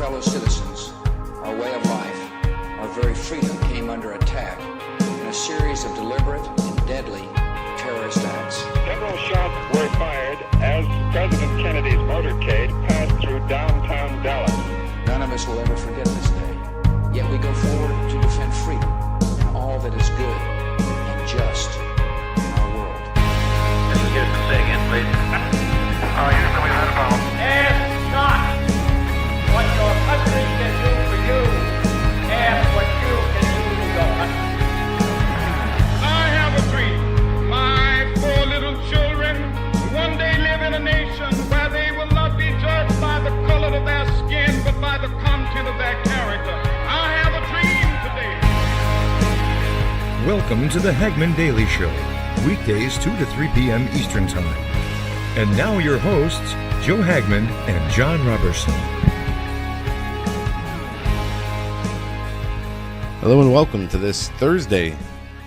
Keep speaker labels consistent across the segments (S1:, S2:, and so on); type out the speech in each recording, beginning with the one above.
S1: fellow citizens, our way of life, our very freedom came under attack in a series of deliberate and deadly terrorist acts.
S2: Several shots were fired as President Kennedy's motorcade passed through downtown Dallas.
S1: None of us will ever forget this day. Yet we go forward to defend freedom and all that is good and just in our world.
S3: This is Houston. Say again, please. Houston, we've had a problem.
S4: Ask not what your country can do for you. Ask what you can do for your country.
S2: I have a dream. My 4 little children will one day live in a nation where they will not be judged by the color of their skin, but by the content of their character. I have a dream today.
S5: Welcome to the Hagmann Daily Show, weekdays 2 to 3 p.m. Eastern Time. And now your hosts, Joe Hagmann and Jon Robberson.
S6: Hello and welcome to this Thursday,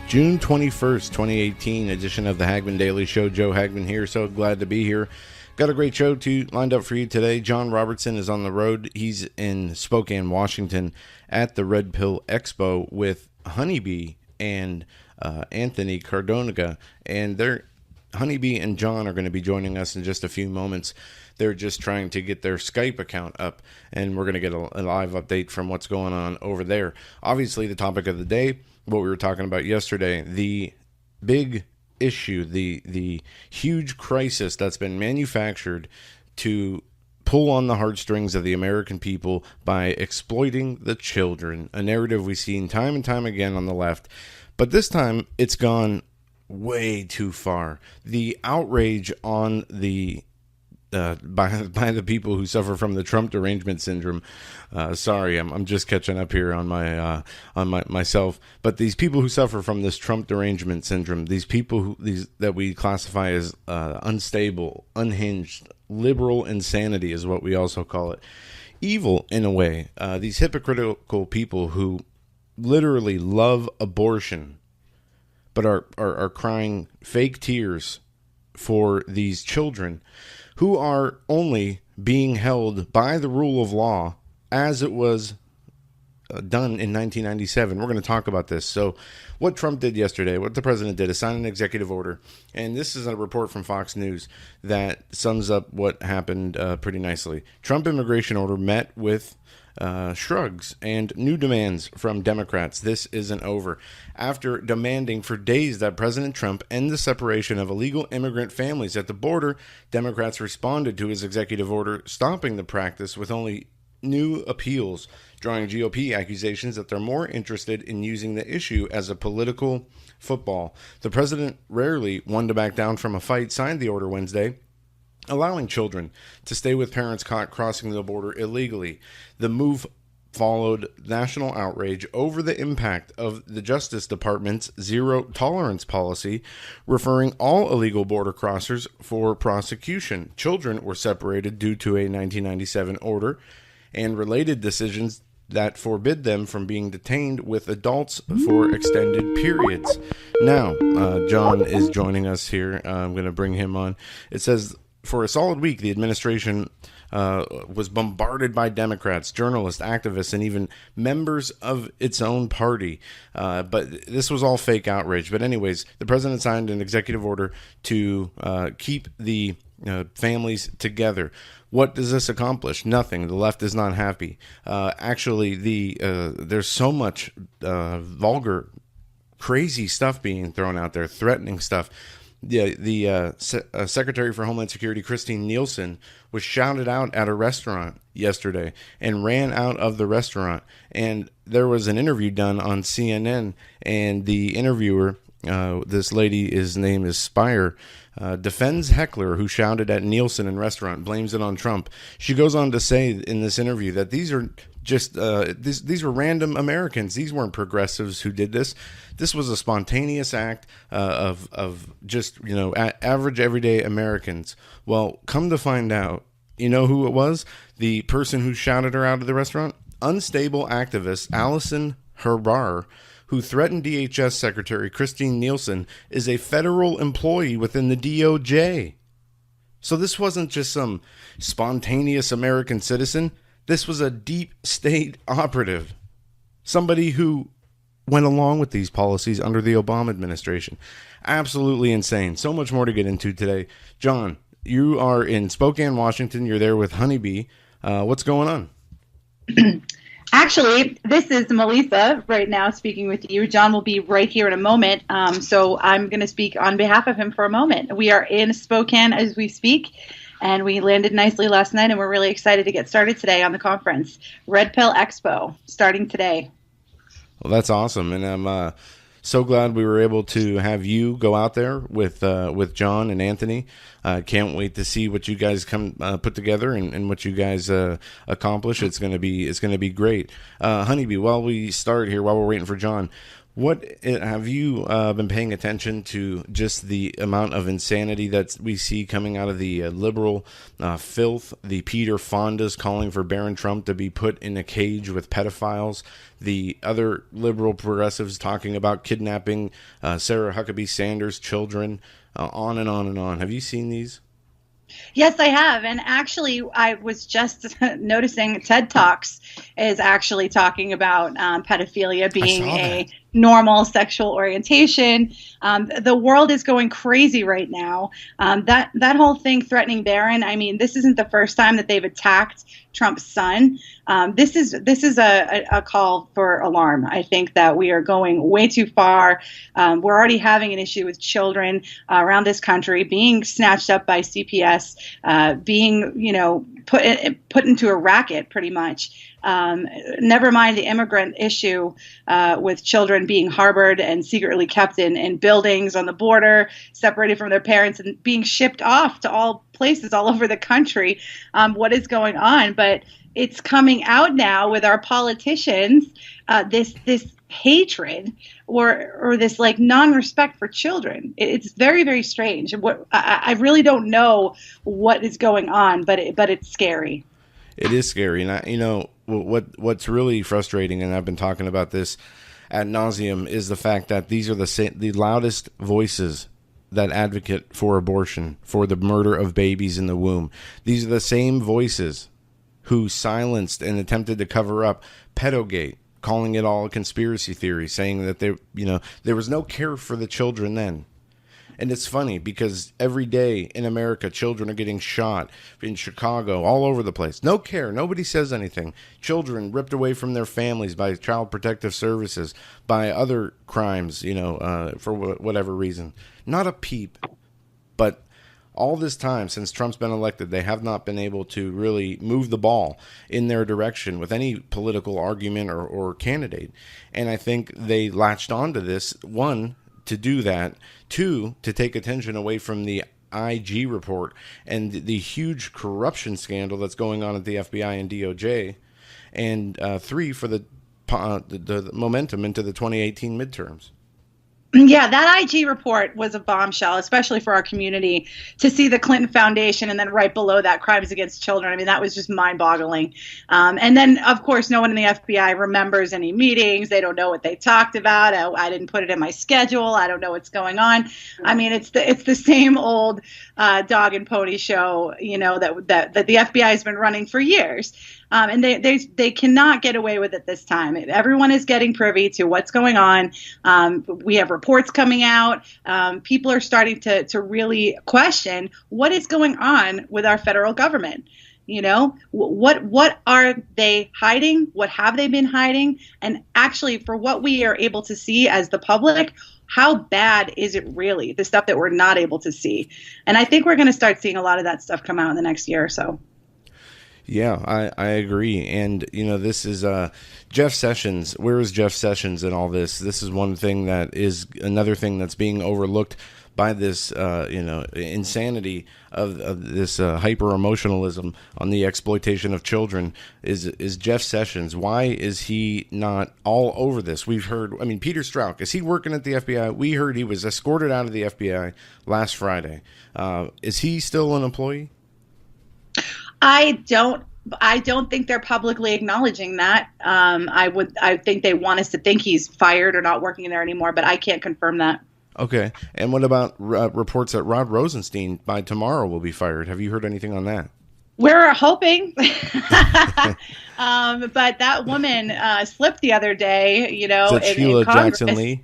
S6: June 21st, 2018 edition of the Hagmann Daily Show. Joe Hagmann here, so glad to be here. Got a great show lined up for you today. Jon Robberson is on the road. He's in Spokane, Washington at the Red Pill Expo with Honeybee and Anthony Cardona, and Honeybee and John are going to be joining us in just a few moments. They're just trying to get their Skype account up, and we're going to get a live update from what's going on over there. Obviously, the topic of the day, what we were talking about yesterday, the big issue, the huge crisis that's been manufactured to pull on the heartstrings of the American people by exploiting the children, a narrative we've seen time and time again on the left. But this time, it's gone way too far. The outrage on the by the people who suffer from the Trump derangement syndrome. Sorry, I'm just catching up here on myself. But these people who suffer from this Trump derangement syndrome, these people that we classify as unstable, unhinged, liberal insanity is what we also call it. Evil in a way. These hypocritical people who literally love abortion, but are crying fake tears for these children who are only being held by the rule of law as it was done in 1997. We're going to talk about this. So what Trump did yesterday, what the president did, is sign an executive order. And this is a report from Fox News that sums up what happened pretty nicely. Trump immigration order met with shrugs and new demands from Democrats. This isn't over. After demanding for days that President Trump end the separation of illegal immigrant families at the border, Democrats responded to his executive order, stopping the practice with only new appeals, drawing GOP accusations that they're more interested in using the issue as a political football. The president, rarely one to back down from a fight, signed the order Wednesday, allowing children to stay with parents caught crossing the border illegally. The move followed national outrage over the impact of the Justice Department's zero tolerance policy, referring all illegal border crossers for prosecution. Children were separated due to a 1997 order and related decisions that forbid them from being detained with adults for extended periods. Now, John is joining us here. I'm going to bring him on. It says, for a solid week, the administration was bombarded by Democrats, journalists, activists, and even members of its own party. But this was all fake outrage. But anyways, the president signed an executive order to keep the families together. What does this accomplish? Nothing. The left is not happy. Actually, there's so much vulgar, crazy stuff being thrown out there, threatening stuff. The Secretary for Homeland Security, Christine Nielsen, was shouted out at a restaurant yesterday and ran out of the restaurant. And there was an interview done on CNN, and the interviewer, this lady, his name is Spire, defends heckler who shouted at Nielsen in restaurant, blames it on Trump. She goes on to say in this interview that these are just these were random Americans. These weren't progressives who did this. This was a spontaneous act of just, average everyday Americans. Well, come to find out, you know who it was? The person who shouted her out of the restaurant? Unstable activist Allison Herbar, who threatened DHS Secretary Christine Nielsen, is a federal employee within the DOJ. So this wasn't just some spontaneous American citizen. This was a deep state operative, somebody who went along with these policies under the Obama administration. Absolutely insane. So much more to get into today. John, you are in Spokane, Washington. You're there with Honeybee. What's going on?
S7: Actually, this is Melissa right now speaking with you. John will be right here in a moment, so I'm going to speak on behalf of him for a moment. We are in Spokane as we speak, and we landed nicely last night, and we're really excited to get started today on the conference. Red Pill Expo, starting today.
S6: Well, that's awesome, and I'm so glad we were able to have you go out there with John and Anthony. Can't wait to see what you guys put together and what you guys accomplish. It's gonna be great. Honeybee, while we start here, while we're waiting for John, what have you been paying attention to? Just the amount of insanity that we see coming out of the liberal filth, the Peter Fondas calling for Barron Trump to be put in a cage with pedophiles, the other liberal progressives talking about kidnapping Sarah Huckabee Sanders' children, on and on and on. Have you seen these?
S7: Yes, I have. And actually, I was just noticing TED Talks is actually talking about pedophilia being a normal sexual orientation. The world is going crazy right now. That whole thing threatening Barron, I mean, this isn't the first time that they've attacked Trump's son. This is a call for alarm. I think that we are going way too far. We're already having an issue with children around this country being snatched up by CPS, being put into a racket pretty much. Never mind the immigrant issue with children being harbored and secretly kept in buildings on the border, separated from their parents and being shipped off to all places all over the country. What is going on? But it's coming out now with our politicians, this hatred or this like non-respect for children. It's very, very strange. I really don't know what is going on, but it's scary.
S6: It is scary. And what's really frustrating, and I've been talking about this ad nauseum, is the fact that these are the loudest voices that advocate for abortion, for the murder of babies in the womb. These are the same voices who silenced and attempted to cover up Pedogate, calling it all a conspiracy theory, saying that there was no care for the children then. And it's funny because every day in America, children are getting shot in Chicago, all over the place. No care. Nobody says anything. Children ripped away from their families by Child Protective Services, by other crimes, for whatever reason. Not a peep. But all this time since Trump's been elected, they have not been able to really move the ball in their direction with any political argument or candidate. And I think they latched onto this, one, to do that, two, to take attention away from the IG report and the huge corruption scandal that's going on at the FBI and DOJ, and three, for the momentum into the 2018 midterms.
S7: Yeah, that IG report was a bombshell, especially for our community, to see the Clinton Foundation and then right below that, crimes against children. I mean, that was just mind-boggling. And then, of course, no one in the FBI remembers any meetings. They don't know what they talked about. I didn't put it in my schedule. I don't know what's going on. I mean, it's the same old dog and pony show, that the FBI has been running for years. And they cannot get away with it this time. Everyone is getting privy to what's going on. We have reports coming out. People are starting to really question what is going on with our federal government. What are they hiding? What have they been hiding? And actually, for what we are able to see as the public, how bad is it really? The stuff that we're not able to see. And I think we're going to start seeing a lot of that stuff come out in the next year or so.
S6: Yeah, I agree. And, this is Jeff Sessions. Where is Jeff Sessions in all this? This is one thing that is another thing that's being overlooked by this, insanity of this hyper-emotionalism on the exploitation of children is Jeff Sessions. Why is he not all over this? We've heard, Peter Strzok, is he working at the FBI? We heard he was escorted out of the FBI last Friday. Is he still an employee?
S7: I don't think they're publicly acknowledging that. I think they want us to think he's fired or not working there anymore, but I can't confirm that. Okay.
S6: And what about reports that Rod Rosenstein by tomorrow will be fired? Have you heard anything on that?
S7: We're hoping. But that woman slipped the other day,
S6: Is that Sheila
S7: in Congress.
S6: Jackson Lee?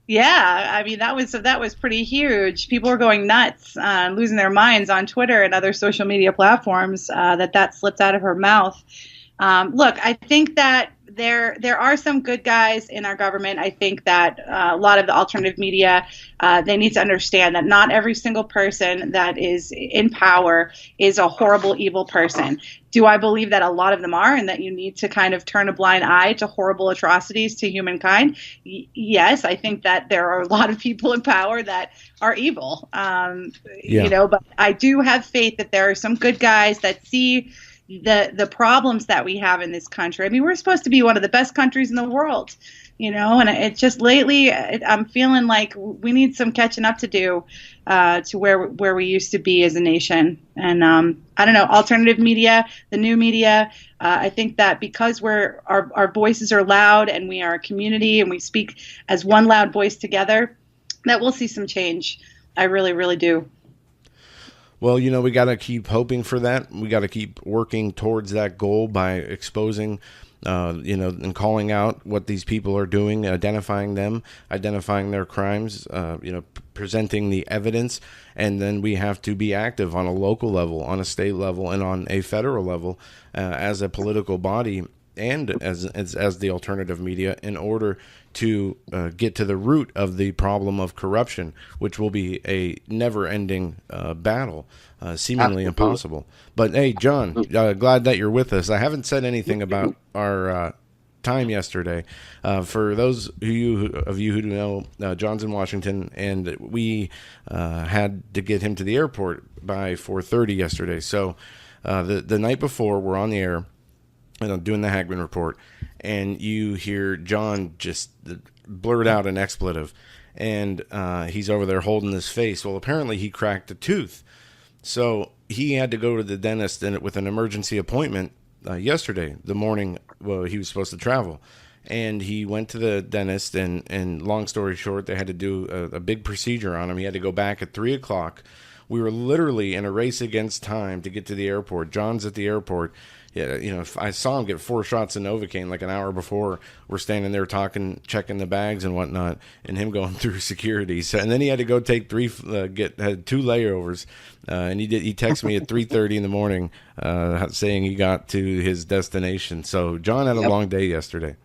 S7: Yeah, I mean that was pretty huge. People were going nuts, losing their minds on Twitter and other social media platforms that slipped out of her mouth. Look, I think that there are some good guys in our government. I think that a lot of the alternative media, they need to understand that not every single person that is in power is a horrible, evil person. Do I believe that a lot of them are, and that you need to kind of turn a blind eye to horrible atrocities to humankind? Yes, I think that there are a lot of people in power that are evil. But I do have faith that there are some good guys that see the problems that we have in this country. I mean, we're supposed to be one of the best countries in the world, and it just lately I'm feeling like we need some catching up to do to where we used to be as a nation. And I don't know, alternative media, the new media, I think that because our voices are loud and we are a community and we speak as one loud voice together, that we'll see some change. I really, really do.
S6: Well, we got to keep hoping for that. We got to keep working towards that goal by exposing, and calling out what these people are doing, identifying them, identifying their crimes, presenting the evidence. And then we have to be active on a local level, on a state level, and on a federal level as a political body and as the alternative media in order to get to the root of the problem of corruption, which will be a never-ending battle, seemingly impossible. But hey, John, glad that you're with us. I haven't said anything about our time yesterday. For those of you who know, John's in Washington, and we had to get him to the airport by 4:30 yesterday. So the night before, we're on the air, doing the Hagmann Report, and you hear John just blurt out an expletive, and he's over there holding his face. Well, apparently he cracked a tooth, so he had to go to the dentist with an emergency appointment yesterday, the morning he was supposed to travel. And he went to the dentist, and long story short, they had to do a big procedure on him. He had to go back at 3 o'clock. We were literally in a race against time to get to the airport. John's at the airport. Yeah, I saw him get 4 shots of Novocaine like an hour before. We're standing there talking, checking the bags and whatnot, and him going through security. So, and then he had to go take had 2 layovers, and he texted me at 3:30 in the morning, saying he got to his destination. So John had a long day yesterday.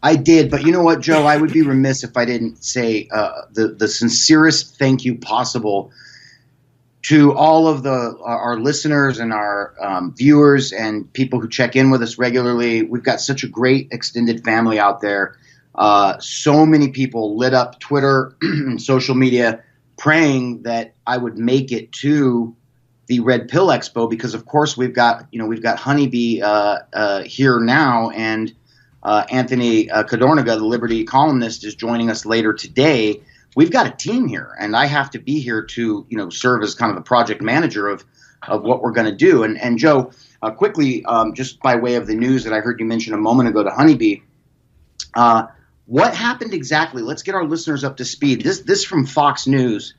S8: I did, but you know what, Joe? I would be remiss if I didn't say the sincerest thank you possible to all of our listeners and our viewers and people who check in with us regularly. We've got such a great extended family out there. So many people lit up Twitter and social media praying that I would make it to the Red Pill Expo, because of course we've got Honeybee here now, and Anthony Cadornaga, the Liberty columnist, is joining us later today. We've got a team here, and I have to be here to, serve as kind of the project manager of what we're going to do. And Joe, quickly, just by way of the news that I heard you mention a moment ago to Honeybee, what happened exactly? Let's get our listeners up to speed. This from Fox News.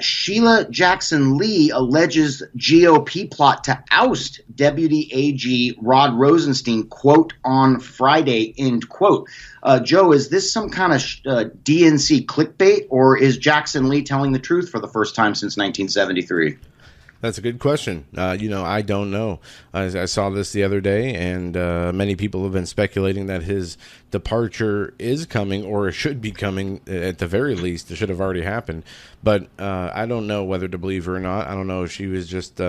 S8: Sheila Jackson Lee alleges GOP plot to oust Deputy AG Rod Rosenstein, quote, on Friday, end quote. Joe, is this some kind of DNC clickbait, or is Jackson Lee telling the truth for the first time since 1973?
S6: That's a good question. I don't know. I saw this the other day, and many people have been speculating that his departure is coming, or should be coming at the very least. It should have already happened. But I don't know whether to believe her or not. I don't know if she was just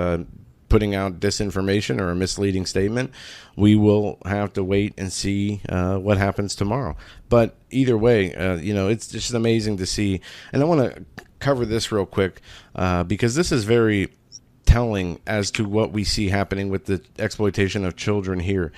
S6: putting out disinformation or a misleading statement. We will have to wait and see what happens tomorrow. But either way, it's just amazing to see. And I want to cover this real quick because this is very telling as to what we see happening with the exploitation of children here.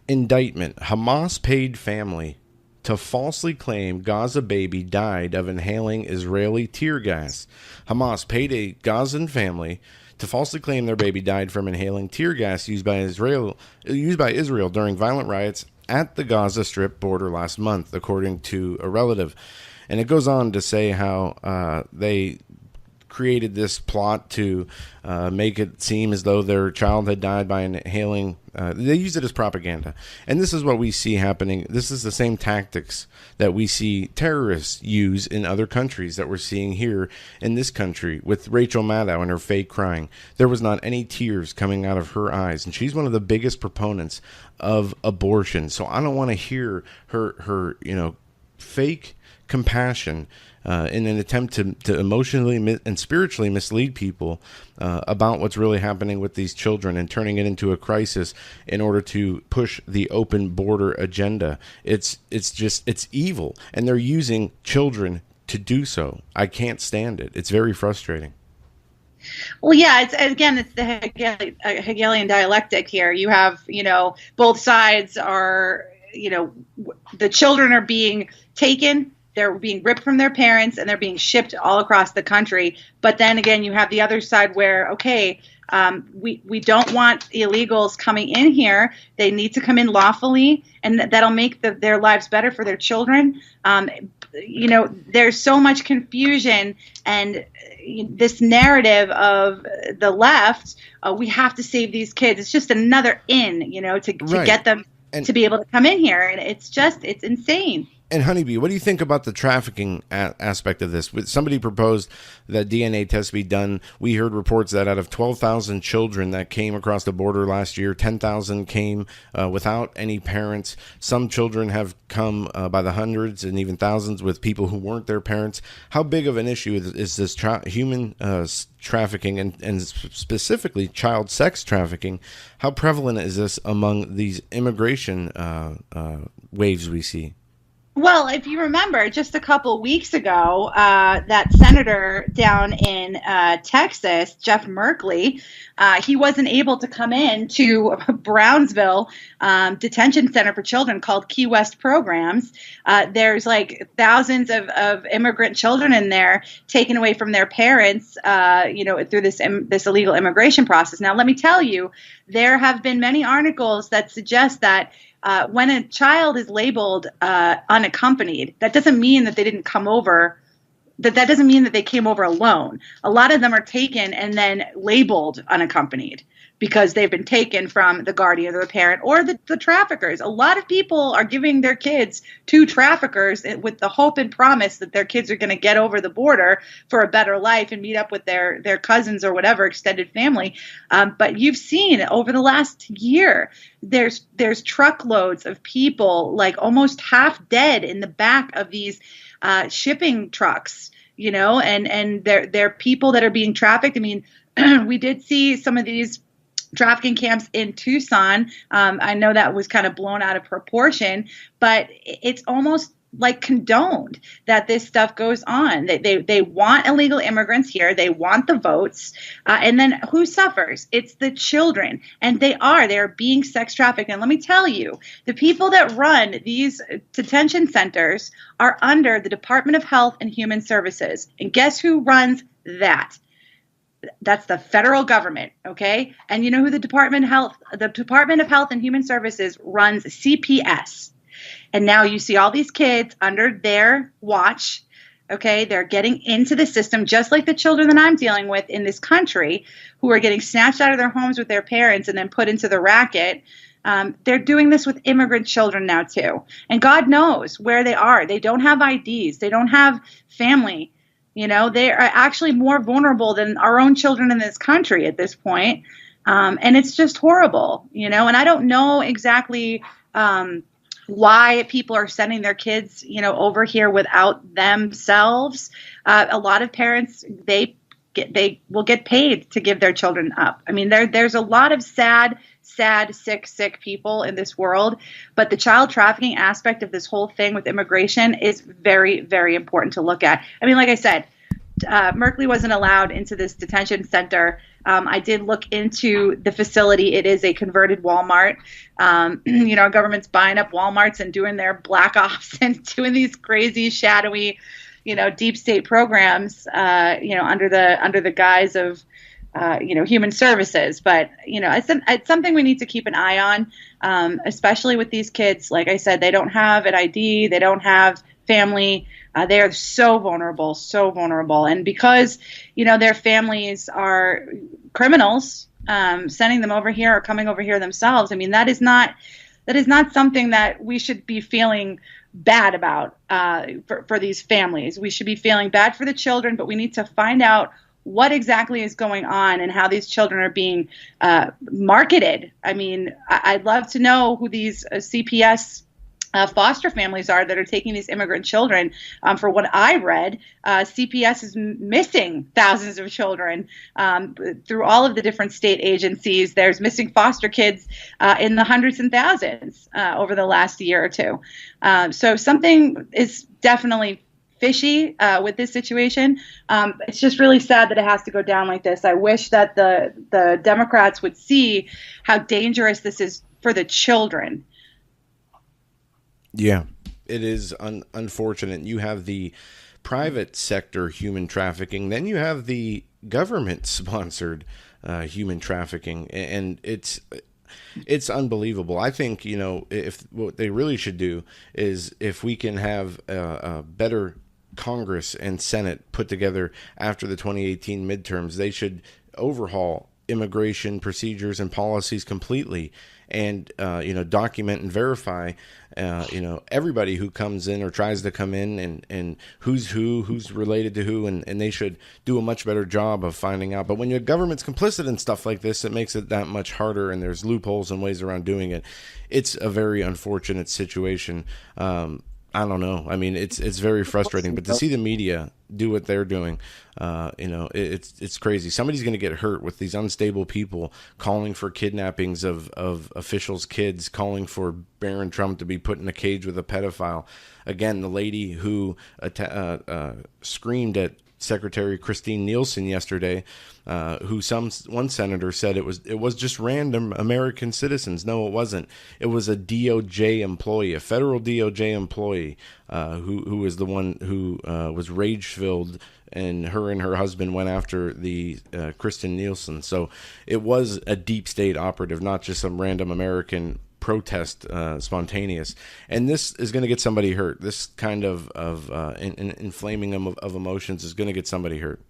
S6: Indictment: Hamas paid family to falsely claim Gaza baby died of inhaling Israeli tear gas. Hamas paid a Gazan family to falsely claim their baby died from inhaling tear gas used by Israel during violent riots at the Gaza Strip border last month, according to a relative. And it goes on to say how they created this plot to make it seem as though their child had died by inhaling. They use it as propaganda. And this is what we see happening. This is the same tactics that we see terrorists use in other countries that we're seeing here in this country with Rachel Maddow and her fake crying. There was not any tears coming out of her eyes. And she's one of the biggest proponents of abortion. So I don't want to hear her fake compassion in an attempt to emotionally and spiritually mislead people about what's really happening with these children and turning it into a crisis in order to push the open border agenda. It's evil, and they're using children to do so. I can't stand it. It's very frustrating.
S7: Well, yeah, it's the Hegelian dialectic here. You have, both sides are, the children are being taken, they're being ripped from their parents, and they're being shipped all across the country. But then again, you have the other side where, okay, we don't want illegals coming in here. They need to come in lawfully, and that'll make their lives better for their children. There's so much confusion and this narrative of the left. We have to save these kids. It's just another to get them to be able to come in here, and it's insane.
S6: And Honeybee, what do you think about the trafficking aspect of this? Somebody proposed that DNA tests be done. We heard reports that out of 12,000 children that came across the border last year, 10,000 came without any parents. Some children have come by the hundreds and even thousands with people who weren't their parents. How big of an issue is this human trafficking and specifically child sex trafficking? How prevalent is this among these immigration waves we see?
S7: Well, if you remember, just a couple weeks ago, that senator down in Texas, Jeff Merkley, he wasn't able to come in to Brownsville detention center for children called Key West Programs. There's like thousands of immigrant children in there taken away from their parents, through this illegal immigration process. Now, let me tell you, there have been many articles that suggest that when a child is labeled unaccompanied, that doesn't mean that they didn't come over. That doesn't mean that they came over alone. A lot of them are taken and then labeled unaccompanied because they've been taken from the guardian or the parent or the traffickers. A lot of people are giving their kids to traffickers with the hope and promise that their kids are going to get over the border for a better life and meet up with their cousins or whatever extended family. But you've seen over the last year, there's truckloads of people like almost half dead in the back of these shipping trucks, and they're people that are being trafficked. I mean, we did see some of these trafficking camps in Tucson. I know that was kind of blown out of proportion, but it's almost like condoned that this stuff goes on. They want illegal immigrants here. They want the votes. And then who suffers? It's the children. And they are being sex trafficked. And let me tell you, the people that run these detention centers are under the Department of Health and Human Services. And guess who runs that? That's the federal government, okay? And you know who the Department of Health and Human Services runs? CPS. And now you see all these kids under their watch, okay? They're getting into the system just like the children that I'm dealing with in this country who are getting snatched out of their homes with their parents and then put into the racket. They're doing this with immigrant children now too. And God knows where they are. They don't have IDs. They don't have family. They are actually more vulnerable than our own children in this country at this point. And it's just horrible, and I don't know exactly why people are sending their kids, over here without themselves. A lot of parents, they will get paid to give their children up. I mean, there's a lot of sad, sick people in this world. But the child trafficking aspect of this whole thing with immigration is very, very important to look at. I mean, like I said, Merkley wasn't allowed into this detention center. I did look into the facility. It is a converted Walmart. Our government's buying up Walmarts and doing their black ops and doing these crazy, shadowy, deep state programs, under the guise of, human services. But, it's something we need to keep an eye on, especially with these kids. Like I said, they don't have an ID. They don't have family. They are so vulnerable. And because, their families are criminals, sending them over here or coming over here themselves, I mean, that is not something that we should be feeling bad about for these families. We should be feeling bad for the children, but we need to find out what exactly is going on and how these children are being marketed. I mean, I'd love to know who these CPS foster families are that are taking these immigrant children. For what I read, CPS is missing thousands of children through all of the different state agencies. There's missing foster kids in the hundreds and thousands over the last year or two. So something is definitely fishy with this situation. It's just really sad that it has to go down like this. I wish that the Democrats would see how dangerous this is for the children.
S6: Yeah, it is unfortunate. You have the private sector human trafficking, then you have the government-sponsored human trafficking, and it's unbelievable. I think, if what they really should do is, if we can have a better Congress and Senate put together after the 2018 midterms, they should overhaul immigration procedures and policies completely, and document and verify everybody who comes in or tries to come in, and who's related to who, and they should do a much better job of finding out. But when your government's complicit in stuff like this, it makes it that much harder, and there's loopholes and ways around doing it. It's a very unfortunate situation. I don't know. I mean, it's very frustrating, but to see the media do what they're doing, it's crazy. Somebody's going to get hurt with these unstable people calling for kidnappings of officials' kids, calling for Barron Trump to be put in a cage with a pedophile. Again, the lady who screamed at Secretary Christine Nielsen yesterday, who one senator said it was just random American citizens. No, it wasn't. It was a DOJ employee, a federal DOJ employee, who was the one who was rage-filled, and her husband went after the Kristen Nielsen. So it was a deep state operative, not just some random American protest, spontaneous. And this is going to get somebody hurt. This kind of inflaming of emotions is going to get somebody hurt.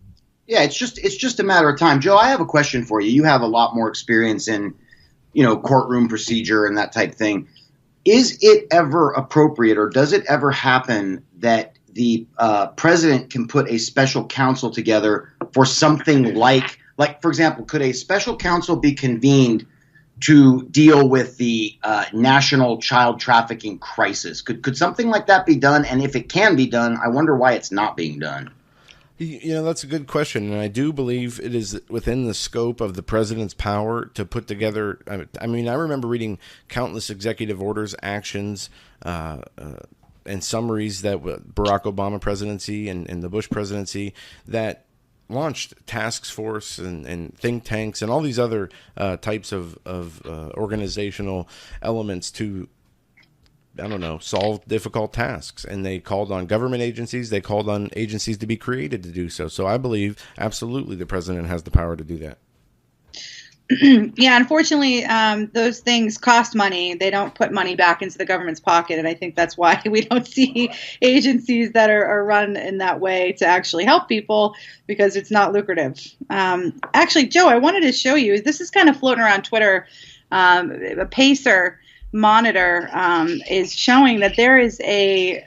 S8: Yeah, it's just a matter of time. Joe, I have a question for you. You have a lot more experience in, courtroom procedure and that type thing. Is it ever appropriate, or does it ever happen that the president can put a special counsel together for something like, for example, could a special counsel be convened to deal with the national child trafficking crisis? Could something like that be done? And if it can be done, I wonder why it's not being done.
S6: That's a good question, and I do believe it is within the scope of the president's power to put together. I mean, I remember reading countless executive orders, actions, and summaries that Barack Obama presidency and the Bush presidency that launched task force and think tanks and all these other types of organizational elements to, solve difficult tasks. And they called on government agencies. They called on agencies to be created to do so. So I believe absolutely the president has the power to do that.
S7: Yeah, unfortunately, those things cost money. They don't put money back into the government's pocket, and I think that's why we don't see agencies that are run in that way to actually help people, because it's not lucrative. Actually, Joe, I wanted to show you, this is kind of floating around Twitter. A Pacer monitor is showing that there is a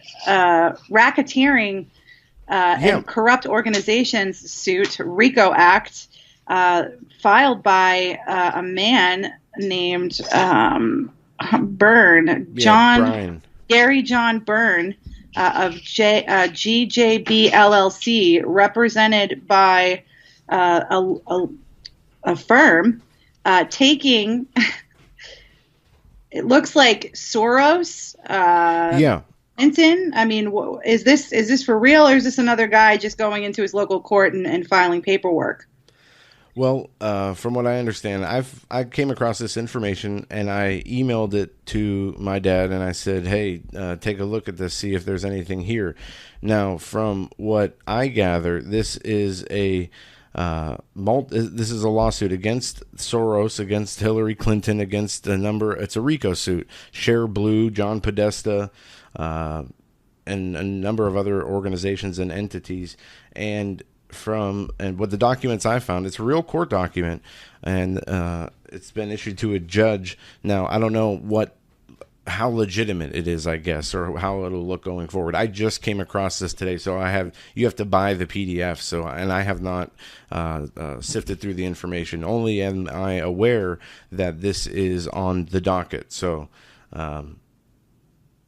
S7: racketeering and corrupt organizations suit, RICO Act, filed by a man named Byrne, Gary John Byrne, of GJB LLC, represented by a firm taking, it looks like Soros. Clinton. I mean, is this for real, or is this another guy just going into his local court and filing paperwork?
S6: Well, from what I understand, I came across this information and I emailed it to my dad and I said, "Hey, take a look at this, see if there's anything here." Now, from what I gather, this is a lawsuit against Soros, against Hillary Clinton, against a number. It's a RICO suit. Cher Blue, John Podesta, and a number of other organizations and entities. And what the documents I found, it's a real court document, and it's been issued to a judge. Now, I don't know how legitimate it is, I guess, or how it'll look going forward. I just came across this today, so you have to buy the PDF. And I have not sifted through the information. Only am I aware that this is on the docket. So,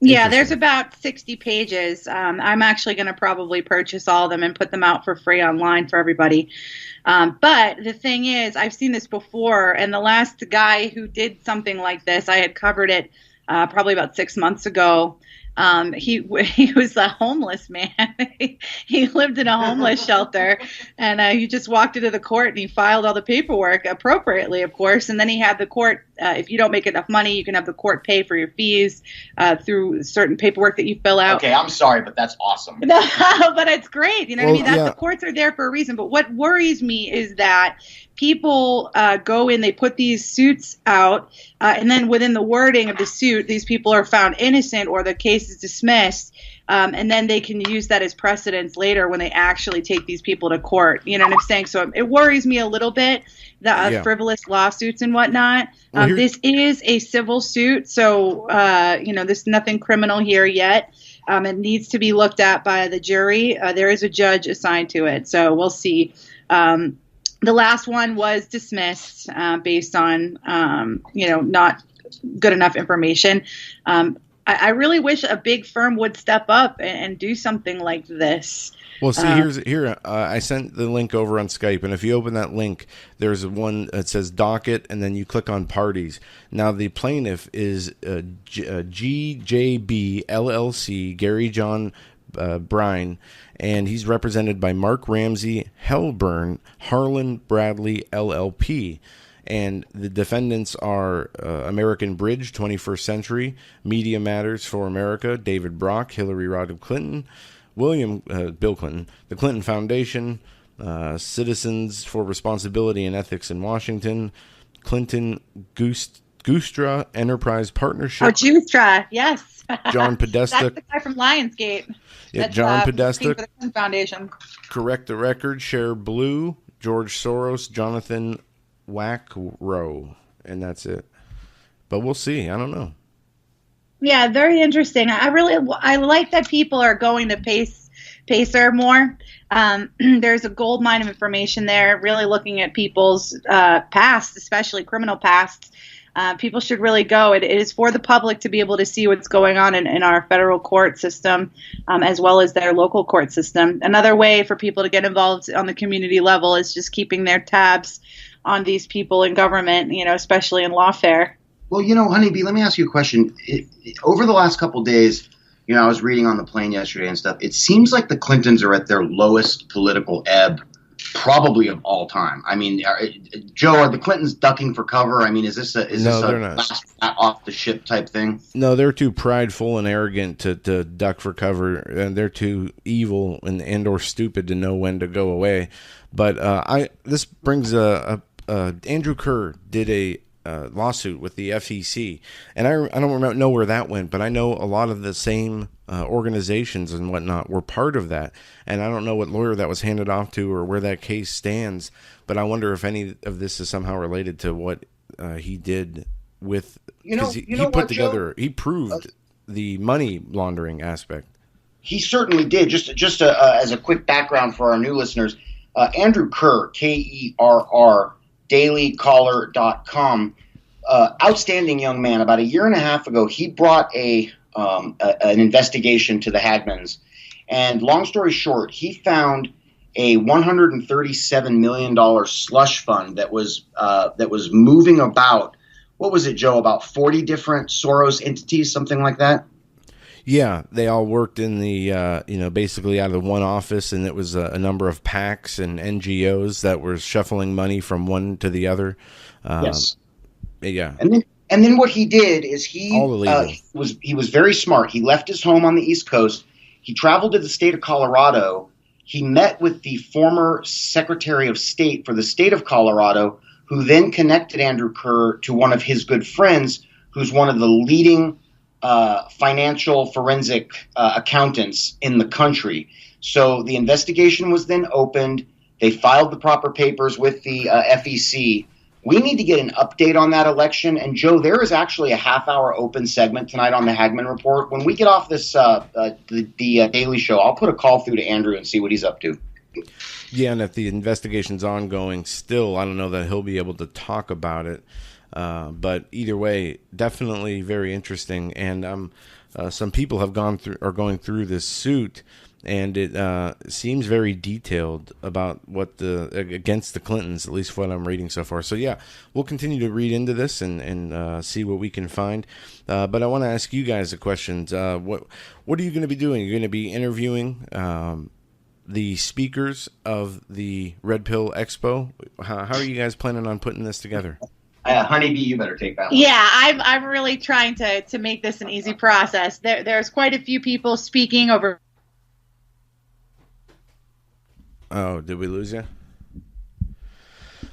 S7: yeah, there's about 60 pages. I'm actually going to probably purchase all of them and put them out for free online for everybody. But the thing is, I've seen this before, and the last guy who did something like this, I had covered it probably about 6 months ago. He was a homeless man. He lived in a homeless shelter, and he just walked into the court and he filed all the paperwork appropriately, of course. And then he had the court, if you don't make enough money, you can have the court pay for your fees through certain paperwork that you fill out.
S8: Okay, I'm sorry, but that's awesome.
S7: No, but it's great. You know what I mean? The courts are there for a reason. But what worries me is that people go in, they put these suits out, and then within the wording of the suit, these people are found innocent or the case is dismissed, and then they can use that as precedence later when they actually take these people to court. You know what I'm saying? So it worries me a little bit, the frivolous lawsuits and whatnot. This is a civil suit, so there's nothing criminal here yet. It needs to be looked at by the jury. There is a judge assigned to it, so we'll see. The last one was dismissed based on, not good enough information. I really wish a big firm would step up and do something like this.
S6: Well, see, I sent the link over on Skype, and if you open that link, there's one that says docket, and then you click on parties. Now, the plaintiff is GJB LLC, Gary John Brine, and he's represented by Mark Ramsey, Hellburn, Harlan Bradley, LLP. And the defendants are American Bridge, 21st Century, Media Matters for America, David Brock, Hillary Rodham Clinton, Bill Clinton, the Clinton Foundation, Citizens for Responsibility and Ethics in Washington, Clinton Goostra Enterprise Partnership.
S7: Oh, Goostra, yes.
S6: John Podesta.
S7: That's the guy from Lionsgate.
S6: Yeah, John Podesta.
S7: For the Clinton Foundation.
S6: Correct the Record, Share Blue, George Soros, Jonathan Wackrow, and that's it. But we'll see. I don't know.
S7: Yeah, very interesting. I like that people are going to Pacer more. There's a gold mine of information there, really looking at people's past, especially criminal pasts. People should really go. It is for the public to be able to see what's going on in our federal court system, as well as their local court system. Another way for people to get involved on the community level is just keeping their tabs on these people in government, especially in lawfare.
S8: Well, Honeybee, let me ask you a question. Over the last couple of days, I was reading on the plane yesterday and stuff. It seems like the Clintons are at their lowest political ebb, probably of all time. I mean, Joe, are the Clintons ducking for cover? I mean, is this a last off the ship type thing?
S6: No, they're too prideful and arrogant to duck for cover, and they're too evil and or stupid to know when to go away. But this brings Andrew Kerr did a lawsuit with the FEC, and I don't know where that went, but I know a lot of the same organizations and whatnot were part of that, and I don't know what lawyer that was handed off to or where that case stands, but I wonder if any of this is somehow related to what he did with, he proved the money laundering aspect.
S8: He certainly did. Just as a quick background for our new listeners, Andrew Kerr, Kerr, dailycaller.com, outstanding young man. About a year and a half ago, he brought an investigation to the Hagmanns, and long story short, he found a $137 million slush fund that was moving about. What was it, Joe? About 40 different Soros entities, something like that.
S6: Yeah, they all worked in the, basically out of the one office, and it was a number of PACs and NGOs that were shuffling money from one to the other.
S8: Yes.
S6: Yeah.
S8: And then what he did is he was very smart. He left his home on the East Coast. He traveled to the state of Colorado. He met with the former Secretary of State for the state of Colorado, who then connected Andrew Kerr to one of his good friends, who's one of the leading financial forensic accountants in the country. So the investigation was then opened. They filed the proper papers with the FEC. We need to get an update on that election. And Joe, there is actually a half-hour open segment tonight on the Hagmann Report. When we get off this the Daily Show, I'll put a call through to Andrew and see what he's up to.
S6: Yeah, and if the investigation's ongoing still, I don't know that he'll be able to talk about it. But either way, definitely very interesting. And some people are going through this suit, and it seems very detailed about what against the Clintons, at least what I'm reading so far. So yeah, we'll continue to read into this and see what we can find. But I want to ask you guys a question. What are you going to be doing? You're going to be interviewing the speakers of the Red Pill Expo. How are you guys planning on putting this together?
S8: Honeybee, you better take that one.
S7: Yeah, I'm really trying to make this an easy process. There's quite a few people speaking over.
S6: Oh, did we lose you?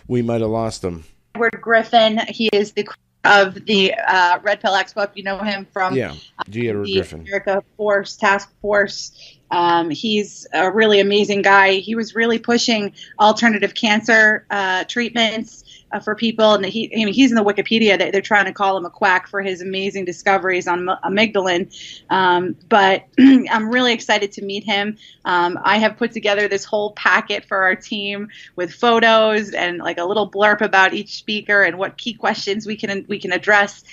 S6: We might have lost him.
S7: Edward Griffin, he is the of the Red Pill Expo. If you know him from
S6: G. Edward
S7: the
S6: Griffin.
S7: America Force Task Force. He's a really amazing guy. He was really pushing alternative cancer treatments for people, and he's in the Wikipedia. They're trying to call him a quack for his amazing discoveries on amygdalin. But I'm really excited to meet him. I have put together this whole packet for our team with photos and like a little blurb about each speaker and what key questions we can address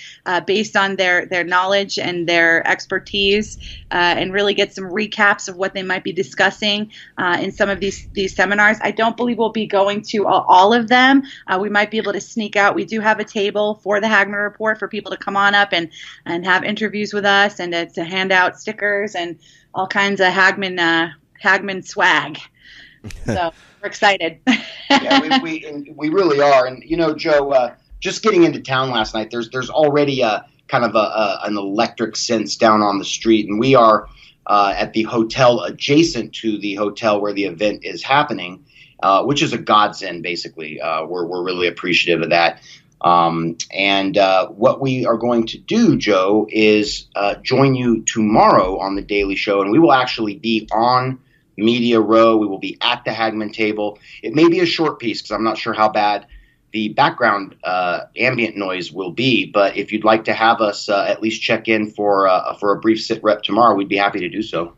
S7: based on their knowledge and their expertise, and really get some recaps of what they might be discussing in some of these seminars. I don't believe we'll be going to all of them. We might be able to sneak out. We do have a table for the Hagmann Report for people to come on up and have interviews with us, and to hand out stickers and all kinds of Hagmann swag. So we're excited.
S8: Yeah, we really are. And Joe, just getting into town last night, there's already a kind of an electric sense down on the street, and we are at the hotel adjacent to the hotel where the event is happening, which is a godsend, basically. We're really appreciative of that. And what we are going to do, Joe, is join you tomorrow on the Daily Show, and we will actually be on Media Row. We will be at the Hagmann table. It may be a short piece because I'm not sure how bad the background ambient noise will be, but if you'd like to have us at least check in for a brief sit rep tomorrow, we'd be happy to do so.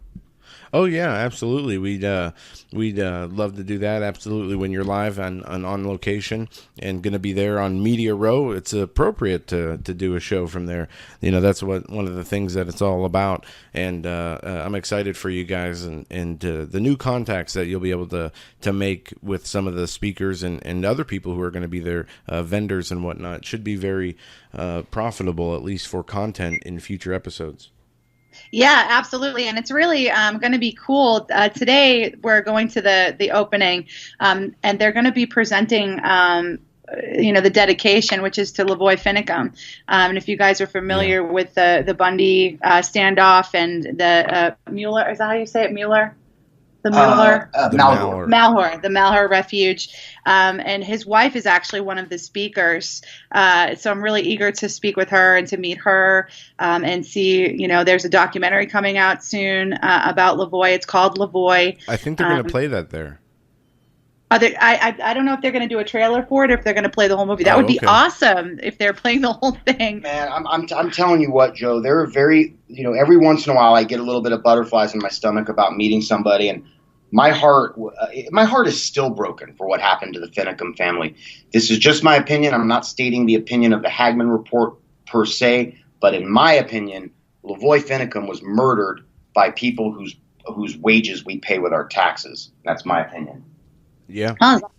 S6: Oh yeah, absolutely. We'd love to do that. Absolutely. When you're live and on location and going to be there on Media Row, it's appropriate to do a show from there. That's one of the things that it's all about. And I'm excited for you guys and the new contacts that you'll be able to make with some of the speakers and other people who are going to be there, vendors and whatnot. Should be very profitable, at least for content in future episodes.
S7: Yeah, absolutely. And it's really going to be cool. Today, we're going to the opening, and they're going to be presenting, the dedication, which is to Lavoy Finicum. And if you guys are familiar with the Bundy standoff and the Mueller, is that how you say it, Mueller? The Mueller?
S8: Malheur.
S7: The Malheur Refuge. And his wife is actually one of the speakers. So I'm really eager to speak with her and to meet her and see, there's a documentary coming out soon about Lavoy. It's called Lavoy.
S6: I think they're going to play that there.
S7: I don't know if they're going to do a trailer for it or if they're going to play the whole movie. That would be awesome if they're playing the whole thing. Man,
S8: I'm telling you what, Joe, they're very, every once in a while I get a little bit of butterflies in my stomach about meeting somebody, and my heart is still broken for what happened to the Finicum family. This is just my opinion. I'm not stating the opinion of the Hagmann Report per se, but in my opinion, Lavoy Finicum was murdered by people whose wages we pay with our taxes. That's my opinion.
S6: Yeah.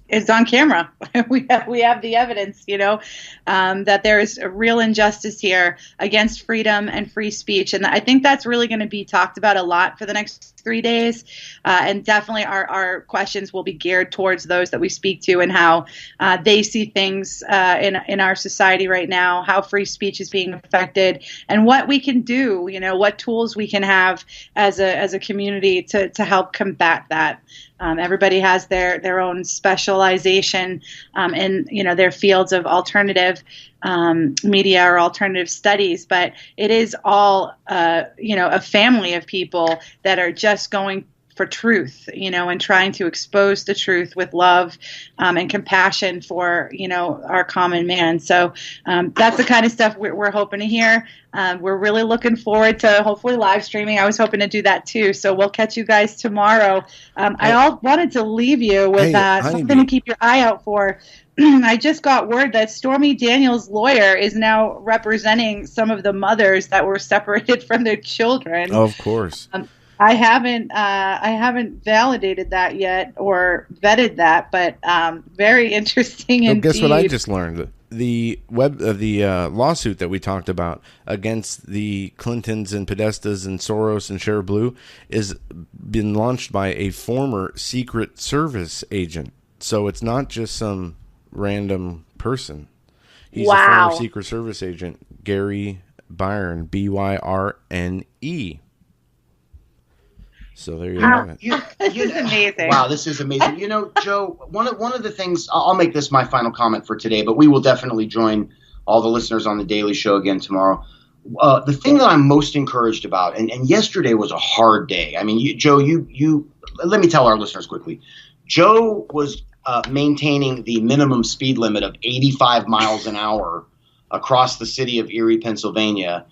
S7: It's on camera. we have the evidence, that there is a real injustice here against freedom and free speech. And I think that's really going to be talked about a lot for the next 3 days. And definitely our questions will be geared towards those that we speak to and how they see things in our society right now, how free speech is being affected, and what we can do, what tools we can have as a community to help combat that. Everybody has their own special specialization in their fields of alternative media or alternative studies, but it is all a family of people that are just going for truth, and trying to expose the truth with love and compassion for, our common man. So that's the kind of stuff we're hoping to hear. We're really looking forward to hopefully live streaming. I was hoping to do that too. So we'll catch you guys tomorrow. I wanted to leave you with something to keep your eye out for. I just got word that Stormy Daniels' lawyer is now representing some of the mothers that were separated from their children.
S6: Of course.
S7: I haven't validated that yet or vetted that, but very interesting indeed.
S6: Guess what I just learned? The lawsuit that we talked about against the Clintons and Podestas and Soros and Share Blue is been launched by a former Secret Service agent. So it's not just some random person. He's a former Secret Service agent, Gary Byrne, Byrne. So there you have it.
S7: This is amazing.
S8: Wow, this is amazing. Joe, one of the things, I'll make this my final comment for today, but we will definitely join all the listeners on the Daily Show again tomorrow. The thing that I'm most encouraged about, and yesterday was a hard day. I mean, Joe, you let me tell our listeners quickly. Joe was maintaining the minimum speed limit of 85 miles an hour across the city of Erie, Pennsylvania,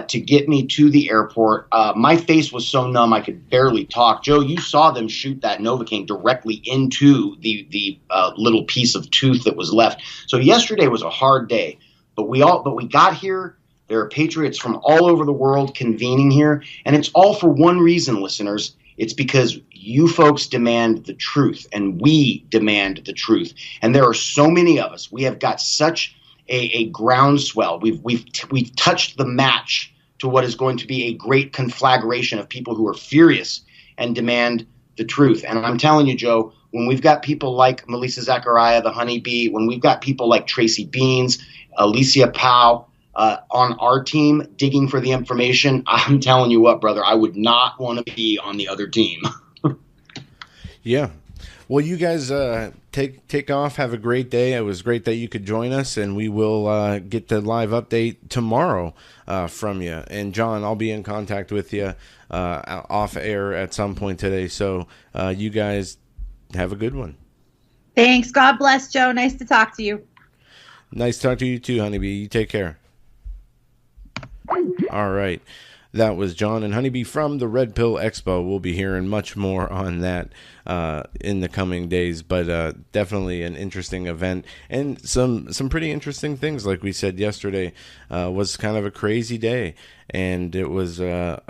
S8: to get me to the airport. My face was so numb I could barely talk. Joe, you saw them shoot that Novocaine directly into the little piece of tooth that was left. So yesterday was a hard day, but we got here. There are patriots from all over the world convening here, and it's all for one reason, listeners. It's because you folks demand the truth, and we demand the truth. And there are so many of us. We have got such a groundswell. We've touched the match to what is going to be a great conflagration of people who are furious and demand the truth. And I'm telling you, Joe, when we've got people like Melissa Zachariah, the honeybee, when we've got people like Tracy Beans, Alicia Powell on our team digging for the information, I'm telling you what, brother, I would not want to be on the other team.
S6: Yeah. Well, you guys take off. Have a great day. It was great that you could join us, and we will get the live update tomorrow from you. And, John, I'll be in contact with you off air at some point today. So you guys have a good one.
S7: Thanks. God bless, Joe. Nice to talk to you.
S6: Nice to talk to you too, Honeybee. You take care. All right. That was John and Honeybee from the Red Pill Expo. We'll be hearing much more on that in the coming days, but definitely an interesting event and some pretty interesting things. Like we said yesterday, was kind of a crazy day, and it was a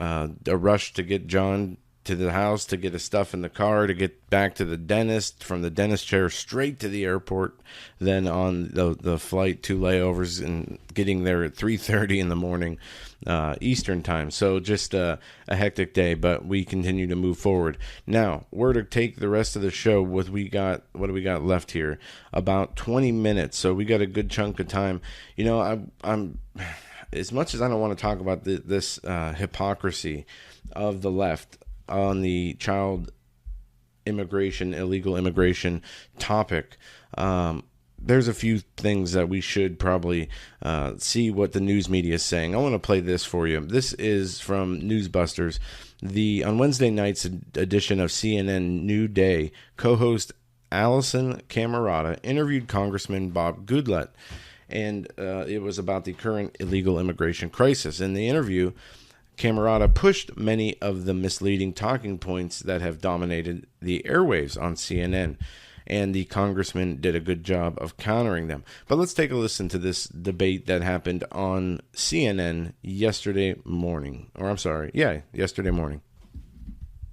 S6: rush to get John to the house, to get his stuff in the car, to get back to the dentist, from the dentist chair straight to the airport, then on the flight, 2 layovers, and getting there at 3:30 in the morning Eastern time. So just a hectic day, but we continue to move forward. Now, we're to take the rest of the show. What do we got left here? About 20 minutes. So we got a good chunk of time. I'm as much as I don't want to talk about this hypocrisy of the left on the child immigration, illegal immigration topic, there's a few things that we should probably see what the news media is saying. I want to play this for you. This is from Newsbusters. On Wednesday night's edition of CNN New Day, co-host Allison Camerata interviewed Congressman Bob Goodlatte, and it was about the current illegal immigration crisis. In the interview, Camerata pushed many of the misleading talking points that have dominated the airwaves on CNN, and the congressman did a good job of countering them. But let's take a listen to this debate that happened on CNN yesterday morning. Yesterday morning.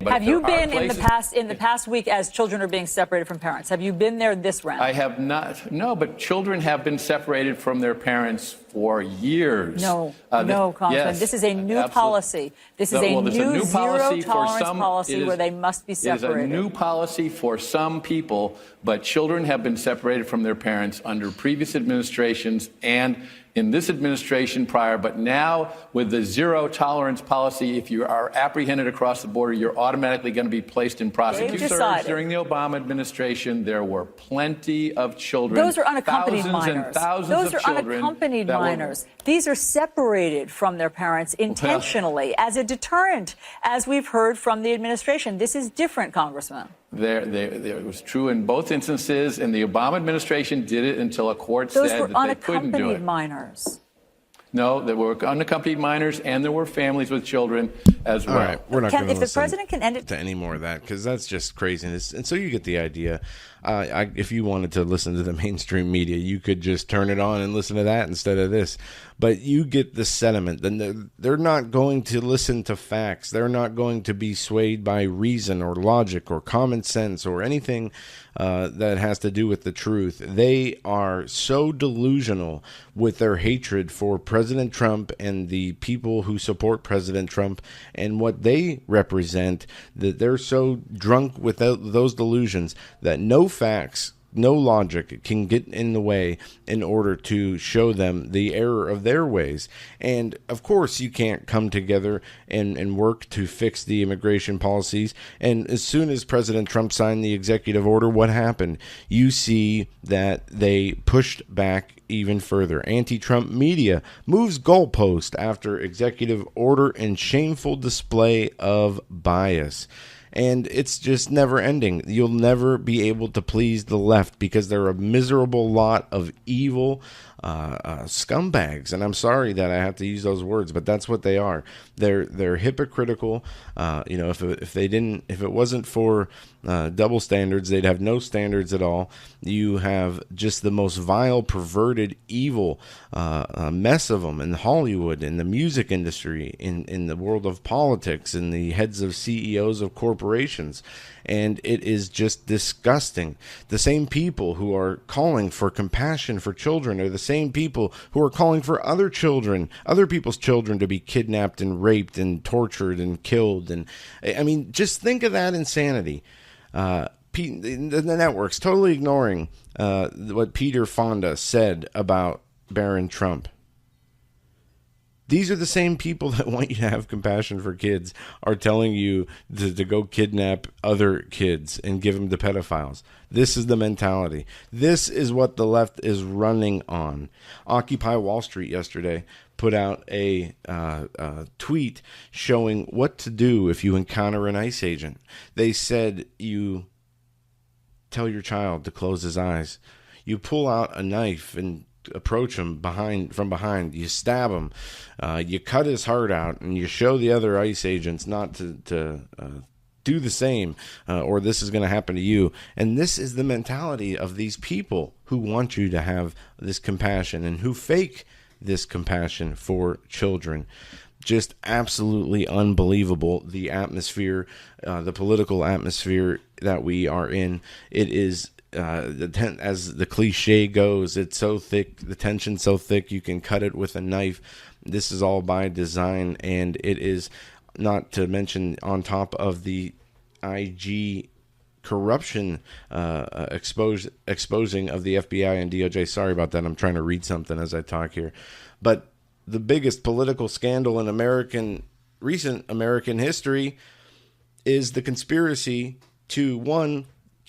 S9: Have you been in the past week as children are being separated from parents? Have you been there this round?
S10: I have not. No, but children have been separated from their parents for years.
S9: No, Congressman. Yes, this is a new policy. This is a new zero-tolerance policy where they must be separated.
S10: It is a new policy for some people, but children have been separated from their parents under previous administrations, and in this administration prior, but now with the zero tolerance policy, if you are apprehended across the border, you're automatically going to be placed in prosecution. During the Obama administration, there were plenty of children.
S9: Those are unaccompanied
S10: thousands
S9: minors.
S10: And thousands
S9: Those
S10: of
S9: are
S10: children
S9: unaccompanied minors. These are separated from their parents intentionally as a deterrent, as we've heard from the administration. This is different, Congressman.
S10: It was true in both instances, and the Obama administration did it until a court said that they couldn't do it.
S9: Those were unaccompanied minors.
S10: No, there were unaccompanied minors, and there were families with children as well.
S6: All right, we're not going to listen
S9: end
S6: to any more of that because that's just craziness. And so you get the idea. If you wanted to listen to the mainstream media, you could just turn it on and listen to that instead of this. But you get the sentiment. Then they're not going to listen to facts. They're not going to be swayed by reason or logic or common sense or anything that has to do with the truth. They are so delusional with their hatred for President Trump and the people who support President Trump and what they represent, that they're so drunk with those delusions that no facts, no logic can get in the way in order to show them the error of their ways. And of course, you can't come together and work to fix the immigration policies. And as soon as President Trump signed the executive order, what happened? You see that they pushed back even further. Anti-Trump media moves goalpost after executive order and shameful display of bias. And it's just never ending. You'll never be able to please the left because they're a miserable lot of evil scumbags. And I'm sorry that I have to use those words, but that's what they are. They're hypocritical. If it wasn't for double standards, they'd have no standards at all. You have just the most vile, perverted, evil mess of them in Hollywood, in the music industry, in the world of politics, in the heads of CEOs of corporations. And it is just disgusting. The same people who are calling for compassion for children are the same people who are calling for other people's children to be kidnapped and raped and tortured and killed. And I mean, just think of that insanity. The network's totally ignoring what Peter Fonda said about Barron Trump. These are the same people that want you to have compassion for kids are telling you to go kidnap other kids and give them to pedophiles. This is the mentality. This is what the left is running on. Occupy Wall Street yesterday put out a tweet showing what to do if you encounter an ICE agent. They said you tell your child to close his eyes. You pull out a knife and approach him from behind. You stab him. You cut his heart out, and you show the other ICE agents not to do the same, or this is going to happen to you. And this is the mentality of these people who want you to have this compassion and who fake this compassion for children. Just absolutely unbelievable, the atmosphere, the political atmosphere that we are in. It is as the cliche goes, it's so thick, the tension's so thick you can cut it with a knife. This is all by design, and it is not to mention on top of the IG corruption exposing of the FBI and DOJ. Sorry about that. I'm trying to read something as I talk here. But the biggest political scandal in recent American history is the conspiracy to, one,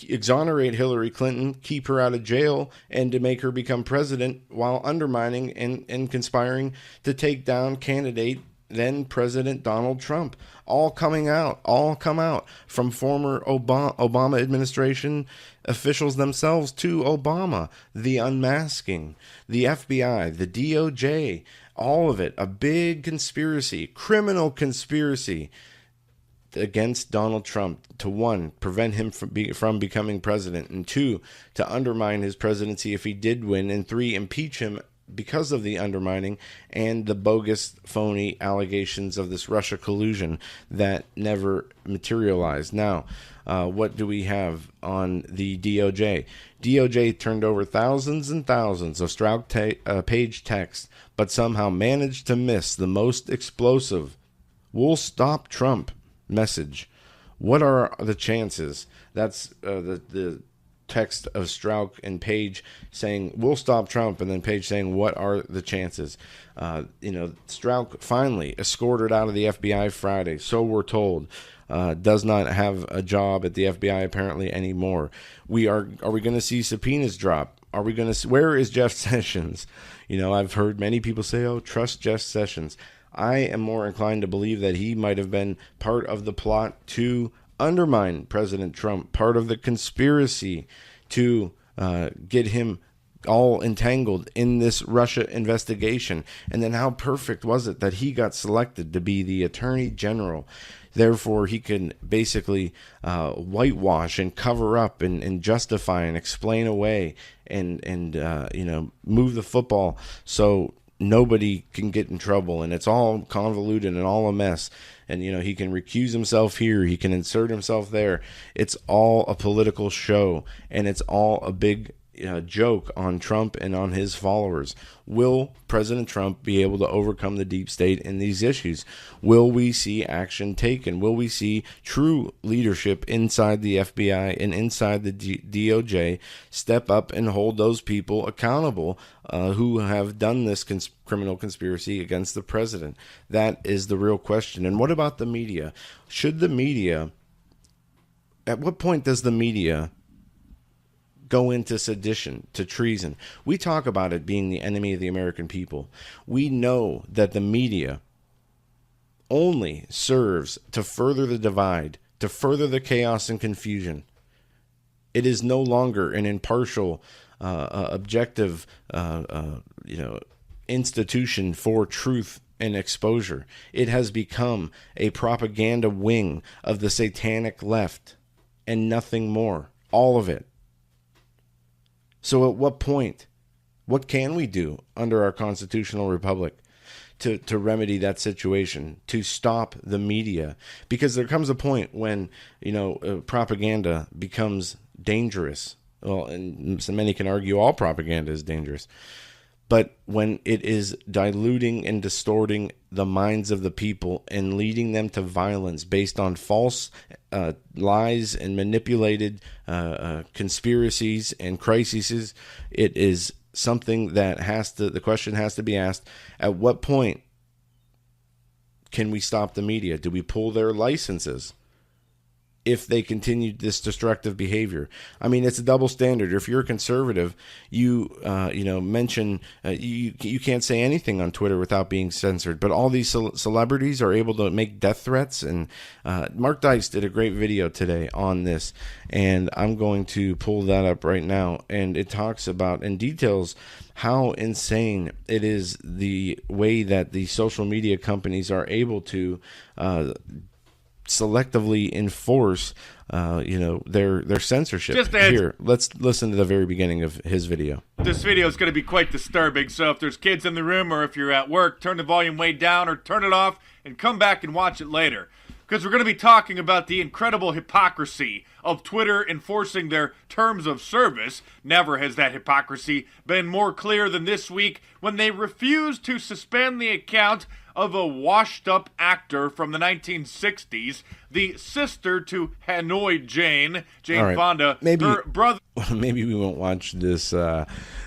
S6: exonerate Hillary Clinton, keep her out of jail, and to make her become president while undermining and conspiring to take down candidate then President Donald Trump. All come out from former Obama administration officials themselves to Obama. The unmasking, the FBI, the DOJ, all of it, a big conspiracy, criminal conspiracy against Donald Trump to, one, prevent him from becoming president, and two, to undermine his presidency if he did win, and three, impeach him because of the undermining and the bogus, phony allegations of this Russia collusion that never materialized. Now, what do we have on the DOJ? DOJ turned over thousands and thousands of Stroud page text, but somehow managed to miss the most explosive "We'll stop Trump" message. What are the chances? That's the text of Strzok and Page saying, "We'll stop Trump," and then Page saying, "What are the chances?" Strzok finally escorted out of the FBI Friday, so we're told. Does not have a job at the FBI apparently anymore. Are we going to see subpoenas drop? Are we going to? Where is Jeff Sessions? I've heard many people say, "Oh, trust Jeff Sessions." I am more inclined to believe that he might have been part of the plot to undermine President Trump, part of the conspiracy to get him all entangled in this Russia investigation. And then how perfect was it that he got selected to be the Attorney General? Therefore, he can basically whitewash and cover up and justify and explain away and move the football so nobody can get in trouble. And it's all convoluted and all a mess. And, he can recuse himself here. He can insert himself there. It's all a political show. And it's all a big joke on Trump and on his followers. Will President Trump be able to overcome the deep state in these issues? Will we see action taken? Will we see true leadership inside the FBI and inside the DOJ step up and hold those people accountable who have done this criminal conspiracy against the president? That is the real question. And what about the media? At what point does the media go into sedition, to treason? We talk about it being the enemy of the American people. We know that the media only serves to further the divide, to further the chaos and confusion. It is no longer an impartial, objective, institution for truth and exposure. It has become a propaganda wing of the satanic left and nothing more. All of it. So at what point, what can we do under our constitutional republic to remedy that situation, to stop the media? Because there comes a point when, propaganda becomes dangerous. Well, and so many can argue all propaganda is dangerous. But when it is diluting and distorting the minds of the people and leading them to violence based on false lies and manipulated conspiracies and crises, it is something that the question has to be asked: at what point can we stop the media? Do we pull their licenses if they continue this destructive behavior? I mean, it's a double standard. If you're a conservative, you mention you can't say anything on Twitter without being censored. But all these celebrities are able to make death threats. And Mark Dice did a great video today on this, and I'm going to pull that up right now. And it talks about and details how insane it is, the way that the social media companies are able to selectively enforce their censorship. Here, let's listen to the very beginning of his video.
S11: This video is going to be quite disturbing, so if there's kids in the room or if you're at work, turn the volume way down or turn it off and come back and watch it later. Because we're going to be talking about the incredible hypocrisy of Twitter enforcing their terms of service. Never has that hypocrisy been more clear than this week when they refused to suspend the account of a washed-up actor from the 1960s, the sister to Hanoi Jane right. Fonda, her brother.
S6: Maybe we won't watch this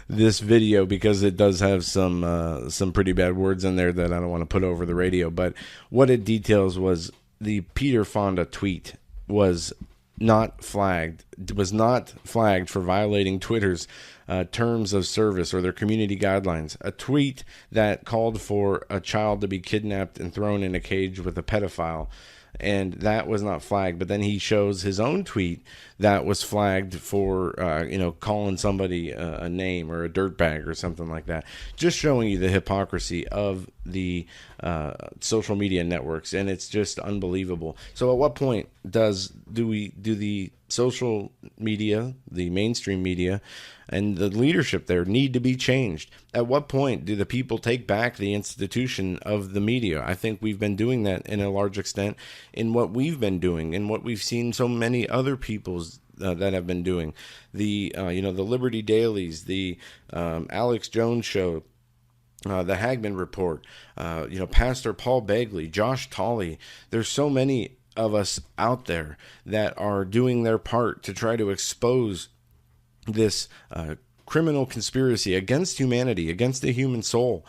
S6: video because it does have some pretty bad words in there that I don't want to put over the radio. But what it details was the Peter Fonda tweet was not flagged for violating Twitter's terms of service or their community guidelines. A tweet that called for a child to be kidnapped and thrown in a cage with a pedophile, and that was not flagged. But then he shows his own tweet that was flagged for calling somebody a name or a dirtbag or something like that. Just showing you the hypocrisy of the social media networks, and it's just unbelievable. So at what point do the social media, the mainstream media, and the leadership there need to be changed? At what point do the people take back the institution of the media? I think we've been doing that in a large extent in what we've been doing and what we've seen so many other people's that have been doing. The the Liberty Dailies, the Alex Jones Show, the Hagmann Report, Pastor Paul Begley, Josh Tolley. There's so many of us out there that are doing their part to try to expose this criminal conspiracy against humanity, against the human soul,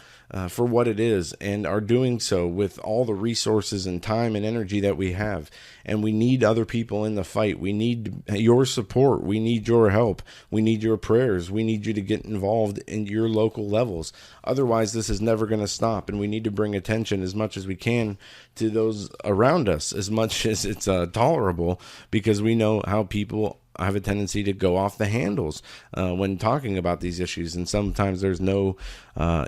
S6: for what it is, and are doing so with all the resources and time and energy that we have. And we need other people in the fight. We need your support. We need your help. We need your prayers. We need you to get involved in your local levels. Otherwise, this is never going to stop. And we need to bring attention as much as we can to those around us, as much as it's tolerable, because we know how people have a tendency to go off the handles when talking about these issues. And sometimes there's no,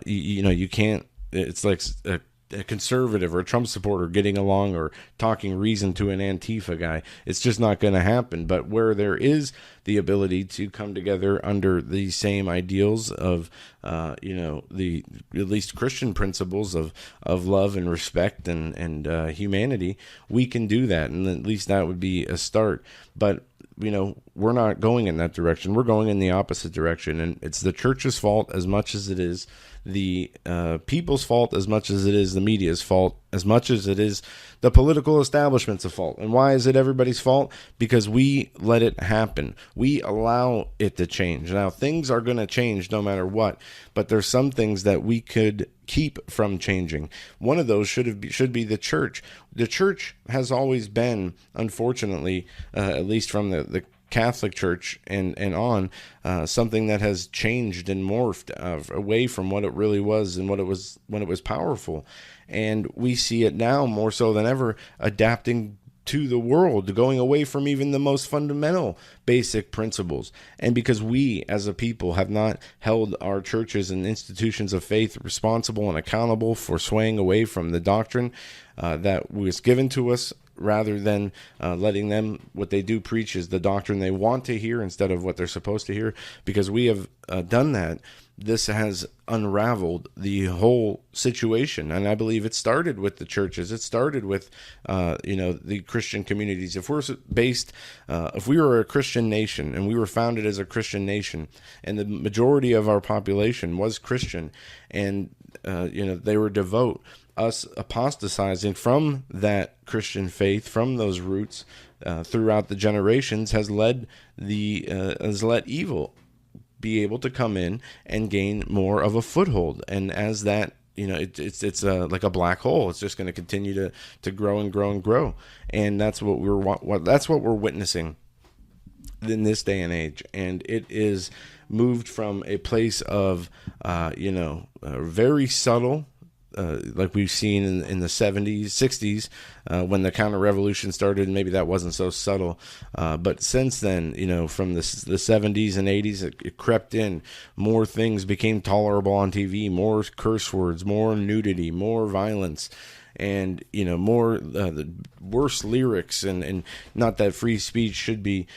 S6: you can't, it's like a conservative or a Trump supporter getting along or talking reason to an Antifa guy. It's just not going to happen. But where there is the ability to come together under the same ideals of, the at least Christian principles of love and respect and humanity, we can do that. And at least that would be a start. But we're not going in that direction. We're going in the opposite direction. And it's the church's fault as much as it is the people's fault, as much as it is the media's fault, as much as it is the political establishment's fault. And why is it everybody's fault? Because we let it happen. We allow it to change. Now, things are going to change no matter what, but there's some things that we could keep from changing. One of those should be the church. The church has always been, unfortunately, at least from the Catholic Church and on, something that has changed and morphed away from what it really was and what it was when it was powerful. And we see it now more so than ever adapting to the world, going away from even the most fundamental basic principles. And because we as a people have not held our churches and institutions of faith responsible and accountable for swaying away from the doctrine that was given to us, rather than letting them, what they do preach is the doctrine they want to hear instead of what they're supposed to hear, because we have done that, this has unraveled the whole situation. And I believe it started with the churches. It started with, the Christian communities. If we were a Christian nation and we were founded as a Christian nation and the majority of our population was Christian and, they were devout, us apostatizing from that Christian faith, from those roots, throughout the generations, has let evil be able to come in and gain more of a foothold. And as that, it's like a black hole. It's just going to continue to grow and grow and grow. And that's what we're witnessing in this day and age. And it is moved from a place of, very subtle, like we've seen in the 70s, 60s, when the counter-revolution started. Maybe that wasn't so subtle. But since then, from the 70s and 80s, it crept in. More things became tolerable on TV, more curse words, more nudity, more violence, and, more the worse lyrics. And not that free speech should be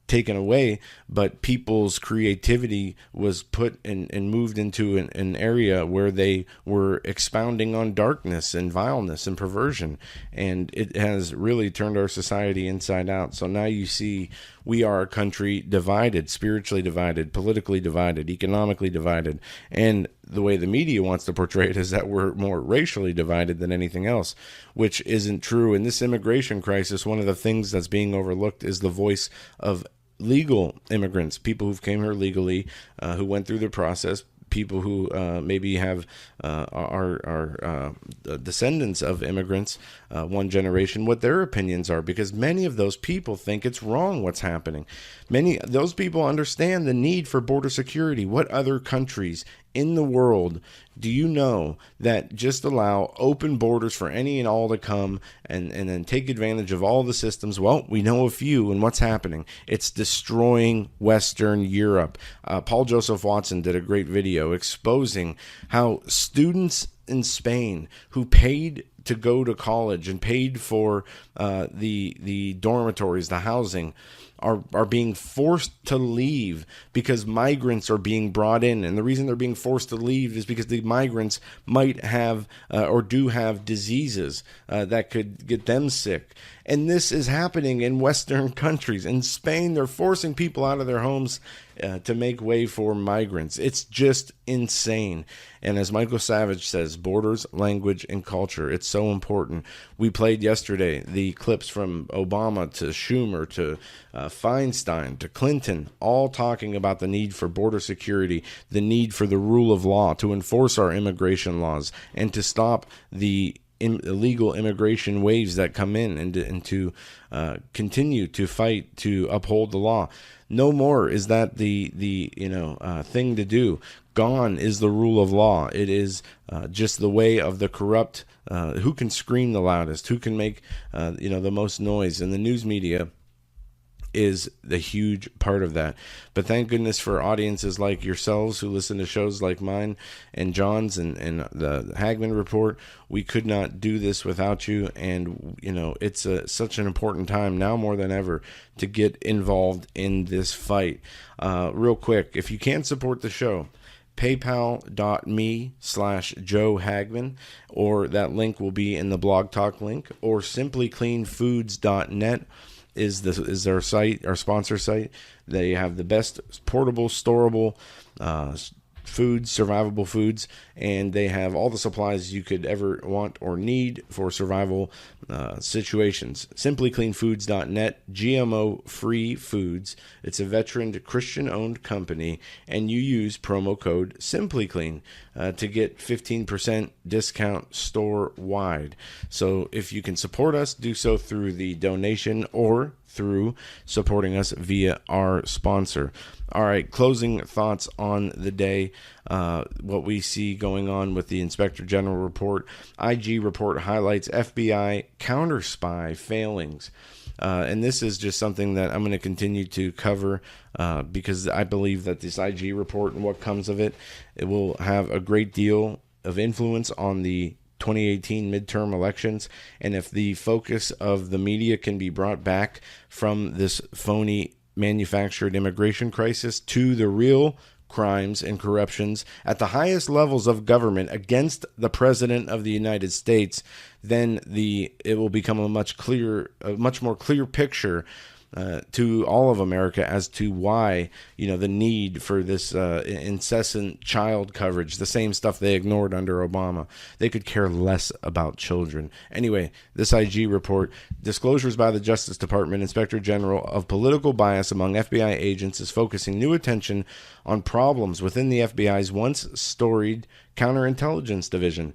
S6: taken away, but people's creativity was put and moved into an area where they were expounding on darkness and vileness and perversion, and it has really turned our society inside out. So now you see we are a country divided, spiritually divided, politically divided, economically divided, and the way the media wants to portray it is that we're more racially divided than anything else, which isn't true. In this immigration crisis, one of the things that's being overlooked is the voice of legal immigrants, people who've came here legally, who went through the process, people who maybe have are descendants of immigrants, one generation, what their opinions are, because many of those people think it's wrong what's happening. Those people understand the need for border security. What other countries in the world do you know that just allow open borders for any and all to come and then take advantage of all the systems? Well, we know a few, and what's happening? It's destroying Western Europe. Paul Joseph Watson did a great video exposing how students in Spain who paid to go to college and paid for the dormitories, the housing, are being forced to leave because migrants are being brought in. And the reason they're being forced to leave is because the migrants might have or do have diseases that could get them sick. And this is happening in Western countries. In Spain, they're forcing people out of their homes to make way for migrants. It's just insane. And as Michael Savage says, borders, language, and culture, it's so important. We played yesterday the clips from Obama to Schumer to Feinstein to Clinton, all talking about the need for border security, the need for the rule of law, to enforce our immigration laws, and to stop the illegal immigration waves that come in, and to continue to fight to uphold the law. No more is that the thing to do. Gone is the rule of law. It is just the way of the corrupt. Who can scream the loudest? Who can make the most noise? And the news media is the huge part of that. But thank goodness for audiences like yourselves who listen to shows like mine and John's and the Hagmann Report. We could not do this without you, and it's such an important time now more than ever to get involved in this fight. Real quick, if you can support the show, paypal.me/Joe Hagmann, or that link will be in the blog talk link, or simplycleanfoods.net is our site, our sponsor site. They have the best portable, storable foods, survivable foods, and they have all the supplies you could ever want or need for survival situations. Simplycleanfoods.net, GMO-free foods. It's a veteran Christian-owned company, and you use promo code SimplyClean to get 15% discount store-wide. So if you can support us, do so through the donation or through supporting us via our sponsor. All right, closing thoughts on the day. What we see going on with the Inspector General report. IG report highlights FBI counter spy failings. And this is just something that I'm going to continue to cover because I believe that this IG report and what comes of it, it will have a great deal of influence on the 2018 midterm elections. And if the focus of the media can be brought back from this phony manufactured immigration crisis to the real crimes and corruptions at the highest levels of government against the President of the United States, then it will become a much more clear picture to all of America as to why the need for this incessant child coverage, the same stuff they ignored under Obama. They could care less about children. Anyway, this IG report, disclosures by the Justice Department Inspector General of political bias among FBI agents, is focusing new attention on problems within the FBI's once storied counterintelligence division.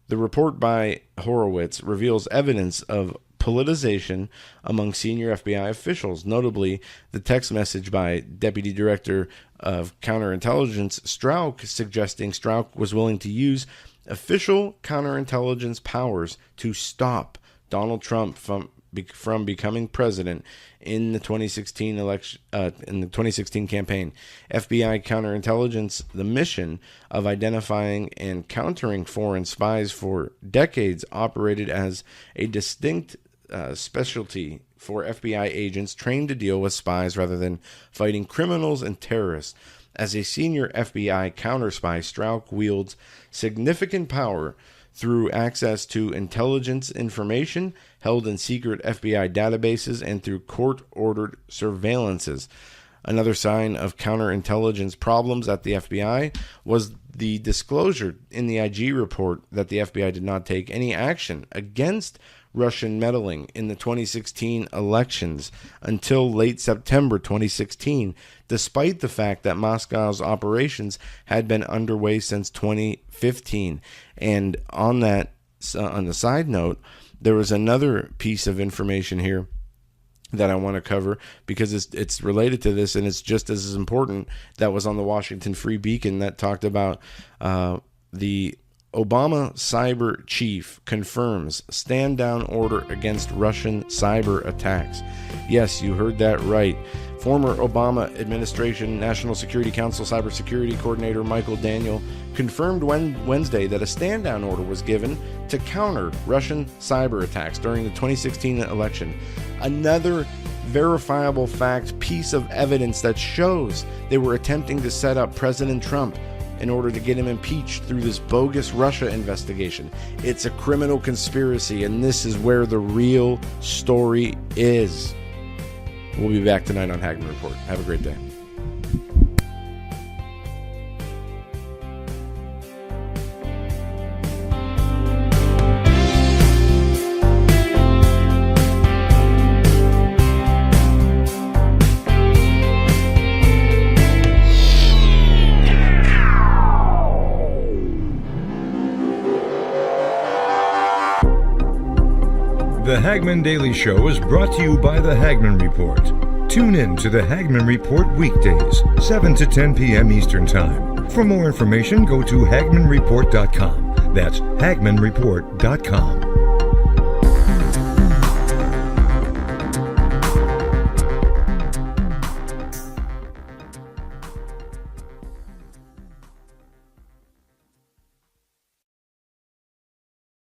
S6: The report by Horowitz reveals evidence of politicization among senior FBI officials, notably the text message by Deputy Director of Counterintelligence Strzok suggesting Strzok was willing to use official counterintelligence powers to stop Donald Trump from becoming president in the 2016 election, in the 2016 campaign. FBI counterintelligence, the mission of identifying and countering foreign spies for decades, operated as a distinct specialty for FBI agents trained to deal with spies rather than fighting criminals and terrorists. As a senior FBI counter-spy, Strzok wields significant power through access to intelligence information held in secret FBI databases and through court-ordered surveillances. Another sign of counterintelligence problems at the FBI was the disclosure in the IG report that the FBI did not take any action against Russian meddling in the 2016 elections until late September 2016, despite the fact that Moscow's operations had been underway since 2015. And on the side note, there was another piece of information here that I want to cover because it's related to this, and it's just as important. That was on the Washington Free Beacon that talked about the Obama cyber chief confirms stand-down order against Russian cyber attacks. Yes, you heard that right. Former Obama administration National Security Council cybersecurity coordinator Michael Daniel confirmed Wednesday that a stand-down order was given to counter Russian cyber attacks during the 2016 election. Another verifiable fact, piece of evidence that shows they were attempting to set up President Trump in order to get him impeached through this bogus Russia investigation. It's a criminal conspiracy, and this is where the real story is. We'll be back tonight on Hagmann Report. Have a great day.
S5: The Hagmann Daily Show is brought to you by the Hagmann Report. Tune in to the Hagmann Report weekdays, 7 to 10 p.m. Eastern Time. For more information, go to HagmannReport.com. That's HagmannReport.com.